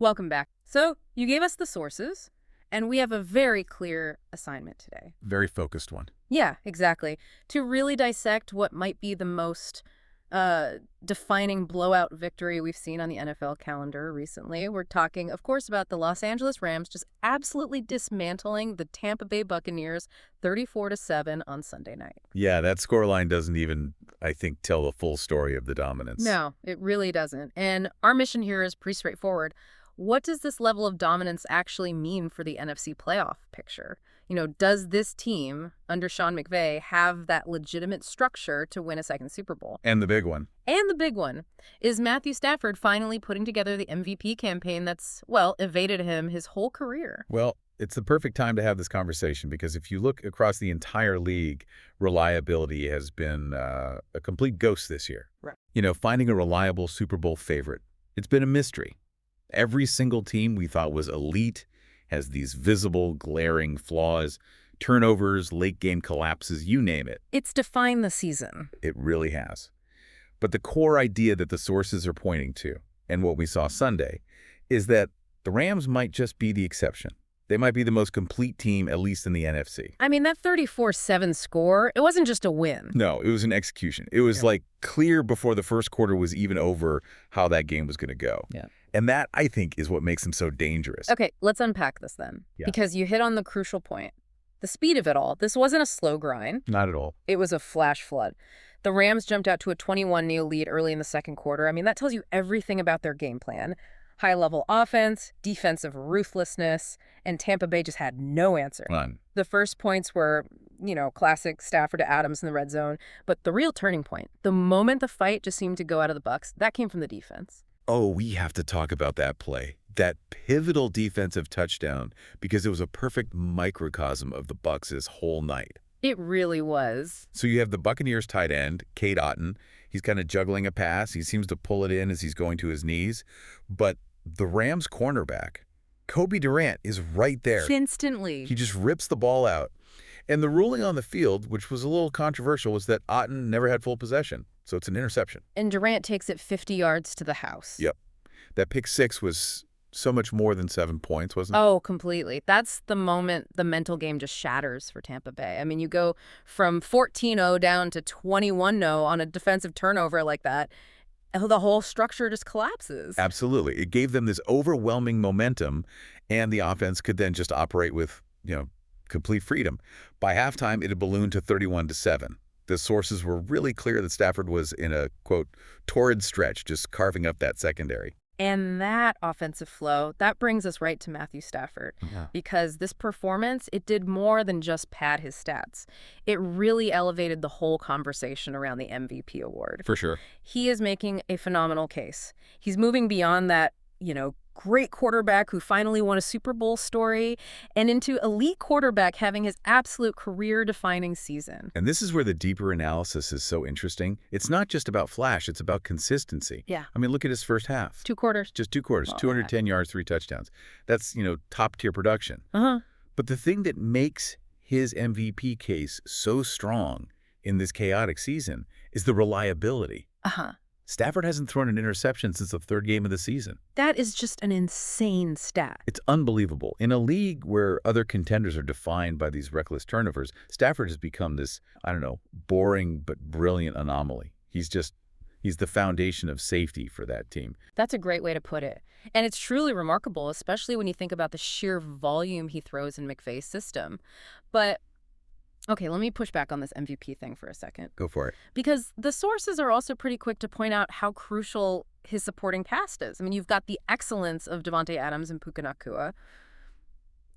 Welcome back. So, you gave us the sources, and we have a very clear assignment today. Very focused one. Yeah, exactly. To really dissect what might be the most defining blowout victory we've seen on the NFL calendar recently. We're talking, of course, about the Los Angeles Rams just absolutely dismantling the Tampa Bay Buccaneers 34-7 on Sunday night. Yeah, that scoreline doesn't even, I think, tell the full story of the dominance. No, it really doesn't. And our mission here is pretty straightforward. What does this level of dominance actually mean for the NFC playoff picture? Does this team under Sean McVay have that legitimate structure to win a second Super Bowl? And the big one. And the big one is Matthew Stafford finally putting together the MVP campaign that's, well, evaded him his whole career. Well, it's the perfect time to have this conversation because if you look across the entire league, reliability has been a complete ghost this year. Right. Finding a reliable Super Bowl favorite, it's been a mystery. Every single team we thought was elite has these visible, glaring flaws, turnovers, late-game collapses, you name it. It's defined the season. It really has. But the core idea that the sources are pointing to, and what we saw Sunday, is that the Rams might just be the exception. They might be the most complete team, at least in the NFC. I mean, that 34-7 score, it wasn't just a win. No, it was an execution. It was clear before the first quarter was even over how that game was going to go. Yeah. And that, I think, is what makes them so dangerous. Okay, let's unpack this then. Yeah. Because you hit on the crucial point. The speed of it all. This wasn't a slow grind. Not at all. It was a flash flood. The Rams jumped out to a 21-0 lead early in the second quarter. I mean, that tells you everything about their game plan. High-level offense, defensive ruthlessness, and Tampa Bay just had no answer. None. The first points were, classic Stafford to Adams in the red zone. But the real turning point, the moment the fight just seemed to go out of the Bucs, that came from the defense. Oh, we have to talk about that play. That pivotal defensive touchdown, because it was a perfect microcosm of the Bucs' whole night. It really was. So you have the Buccaneers tight end, Cade Otton. He's kind of juggling a pass. He seems to pull it in as he's going to his knees. But the Rams cornerback, Kobe Durant, is right there. Instantly. He just rips the ball out. And the ruling on the field, which was a little controversial, was that Otton never had full possession. So it's an interception. And Durant takes it 50 yards to the house. Yep. That pick six was so much more than 7 points, wasn't it? Oh, completely. That's the moment the mental game just shatters for Tampa Bay. I mean, you go from 14-0 down to 21-0 on a defensive turnover like that. The whole structure just collapses. Absolutely. It gave them this overwhelming momentum, and the offense could then just operate with, complete freedom. By halftime, it had ballooned to 31-7. The sources were really clear that Stafford was in a, quote, torrid stretch, just carving up that secondary. And that offensive flow, that brings us right to Matthew Stafford. Yeah. Because this performance, it did more than just pad his stats. It really elevated the whole conversation around the MVP award. For sure. He is making a phenomenal case. He's moving beyond that, great quarterback who finally won a Super Bowl story and into elite quarterback having his absolute career-defining season. And this is where the deeper analysis is so interesting. It's not just about flash, it's about consistency. Yeah. I mean, look at his first half. 2 quarters. Just 2 quarters, Oh, 210 yards, 3 touchdowns. That's, top-tier production. Uh-huh. But the thing that makes his MVP case so strong in this chaotic season is the reliability. Uh-huh. Stafford hasn't thrown an interception since the 3rd game of the season. That is just an insane stat. It's unbelievable. In a league where other contenders are defined by these reckless turnovers, Stafford has become this, boring but brilliant anomaly. He's the foundation of safety for that team. That's a great way to put it. And it's truly remarkable, especially when you think about the sheer volume he throws in McVay's system. But okay, let me push back on this MVP thing for a second. Go for it. Because the sources are also pretty quick to point out how crucial his supporting cast is. I mean, you've got the excellence of Devontae Adams and Puka Nacua.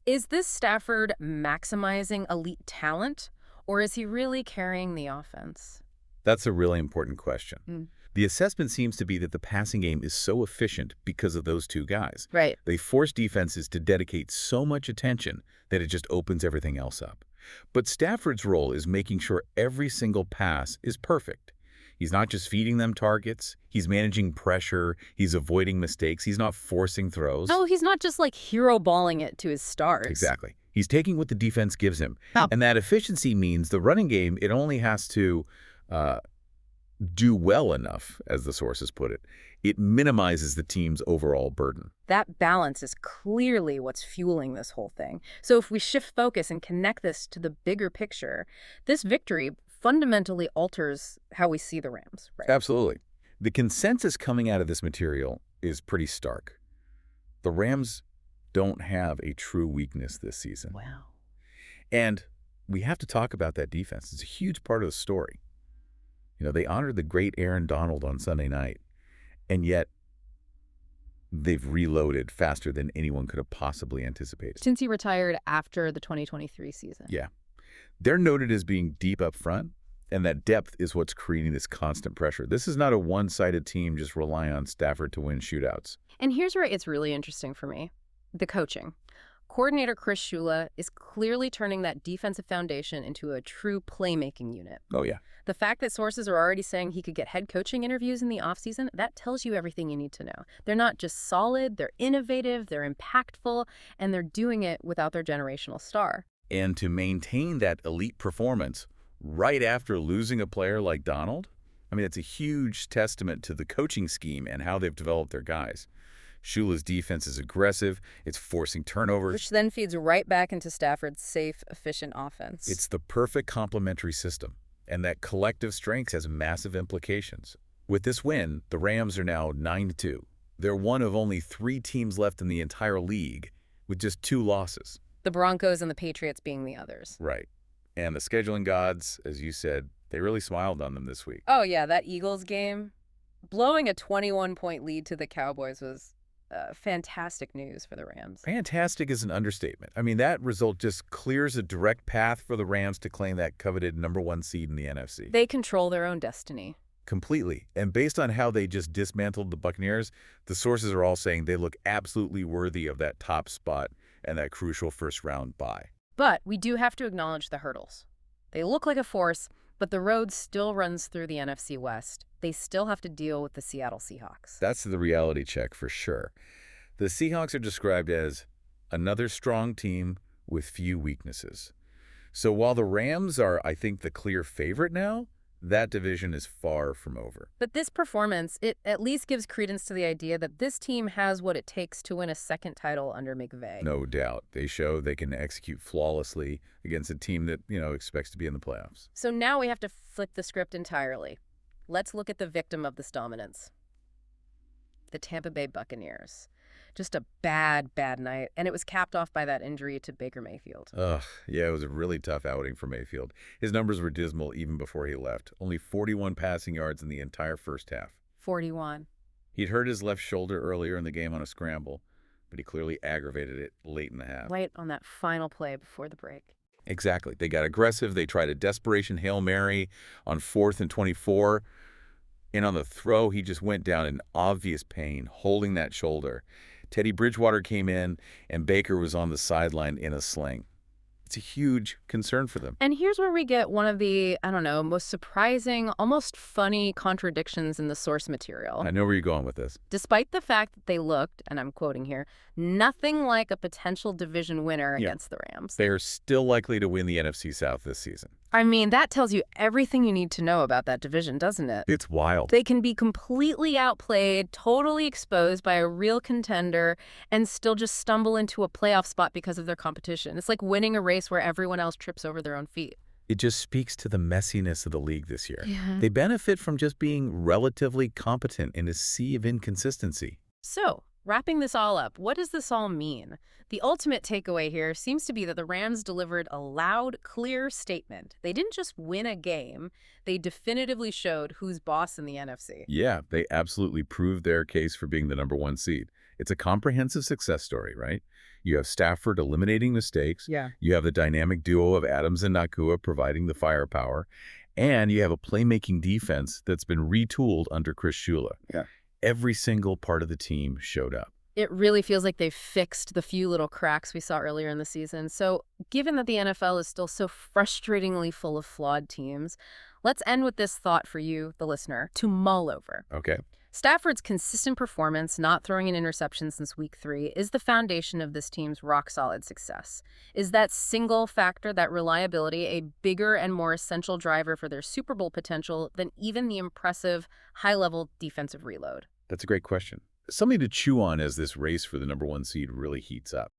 Is this Stafford maximizing elite talent, or is he really carrying the offense? That's a really important question. The assessment seems to be that the passing game is so efficient because of those two guys. Right. They force defenses to dedicate so much attention that it just opens everything else up. But Stafford's role is making sure every single pass is perfect. He's not just feeding them targets. He's managing pressure. He's avoiding mistakes. He's not forcing throws. No, he's not just hero balling it to his stars. Exactly. He's taking what the defense gives him. And that efficiency means the running game, it only has to do well enough, as the sources put it, it minimizes the team's overall burden. That balance is clearly what's fueling this whole thing. So if we shift focus and connect this to the bigger picture, this victory fundamentally alters how we see the Rams, right? Absolutely. The consensus coming out of this material is pretty stark. The Rams don't have a true weakness this season. Wow. And we have to talk about that defense. It's a huge part of the story. They honored the great Aaron Donald on Sunday night, and yet they've reloaded faster than anyone could have possibly anticipated. Since he retired after the 2023 season. Yeah. They're noted as being deep up front, and that depth is what's creating this constant pressure. This is not a one-sided team just relying on Stafford to win shootouts. And here's where it's really interesting for me. The coaching. Coordinator Chris Shula is clearly turning that defensive foundation into a true playmaking unit. Oh, yeah. The fact that sources are already saying he could get head coaching interviews in the offseason, that tells you everything you need to know. They're not just solid, they're innovative, they're impactful, and they're doing it without their generational star. And to maintain that elite performance right after losing a player like Donald, it's a huge testament to the coaching scheme and how they've developed their guys. Shula's defense is aggressive. It's forcing turnovers. Which then feeds right back into Stafford's safe, efficient offense. It's the perfect complementary system. And that collective strength has massive implications. With this win, the Rams are now 9-2. They're one of only 3 teams left in the entire league with just 2 losses. The Broncos and the Patriots being the others. Right. And the scheduling gods, as you said, they really smiled on them this week. Oh, yeah, that Eagles game. Blowing a 21-point lead to the Cowboys was fantastic news for the Rams. Fantastic is an understatement. That result just clears a direct path for the Rams to claim that coveted #1 seed in the NFC. They control their own destiny. Completely. And based on how they just dismantled the Buccaneers, the sources are all saying they look absolutely worthy of that top spot and that crucial first-round bye. But we do have to acknowledge the hurdles. They look like a force, but the road still runs through the NFC West. They still have to deal with the Seattle Seahawks. That's the reality check for sure. The Seahawks are described as another strong team with few weaknesses. So while the Rams are, I think, the clear favorite now, that division is far from over. But this performance, it at least gives credence to the idea that this team has what it takes to win a second title under McVay. No doubt. They show they can execute flawlessly against a team that, expects to be in the playoffs. So now we have to flip the script entirely. Let's look at the victim of this dominance. The Tampa Bay Buccaneers. Just a bad night, and it was capped off by that injury to Baker Mayfield. Yeah, it was a really tough outing for Mayfield. His numbers were dismal even before he left. Only 41 passing yards in the entire first half. 41. He'd hurt his left shoulder earlier in the game on a scramble, but he clearly aggravated it late in the half. Right on that final play before the break. Exactly. They got aggressive. They tried a desperation Hail Mary on 4th and 24. And on the throw, he just went down in obvious pain, holding that shoulder. Teddy Bridgewater came in, and Baker was on the sideline in a sling. It's a huge concern for them. And here's where we get one of the, most surprising, almost funny contradictions in the source material. I know where you're going with this. Despite the fact that they looked, and I'm quoting here, nothing like a potential division winner against the Rams. They are still likely to win the NFC South this season. That tells you everything you need to know about that division, doesn't it? It's wild. They can be completely outplayed, totally exposed by a real contender, and still just stumble into a playoff spot because of their competition. It's like winning a race where everyone else trips over their own feet. It just speaks to the messiness of the league this year. Yeah. They benefit from just being relatively competent in a sea of inconsistency. So, wrapping this all up, what does this all mean? The ultimate takeaway here seems to be that the Rams delivered a loud, clear statement. They didn't just win a game, they definitively showed who's boss in the NFC. Yeah, they absolutely proved their case for being the #1 seed. It's a comprehensive success story, right? You have Stafford eliminating mistakes. Yeah. You have the dynamic duo of Adams and Nakua providing the firepower. And you have a playmaking defense that's been retooled under Chris Shula. Yeah. Every single part of the team showed up. It really feels like they've fixed the few little cracks we saw earlier in the season. So, given that the NFL is still so frustratingly full of flawed teams, let's end with this thought for you, the listener, to mull over. Okay. Stafford's consistent performance, not throwing an interception since week 3, is the foundation of this team's rock-solid success. Is that single factor, that reliability, a bigger and more essential driver for their Super Bowl potential than even the impressive high-level defensive reload? That's a great question. Something to chew on as this race for the #1 seed really heats up.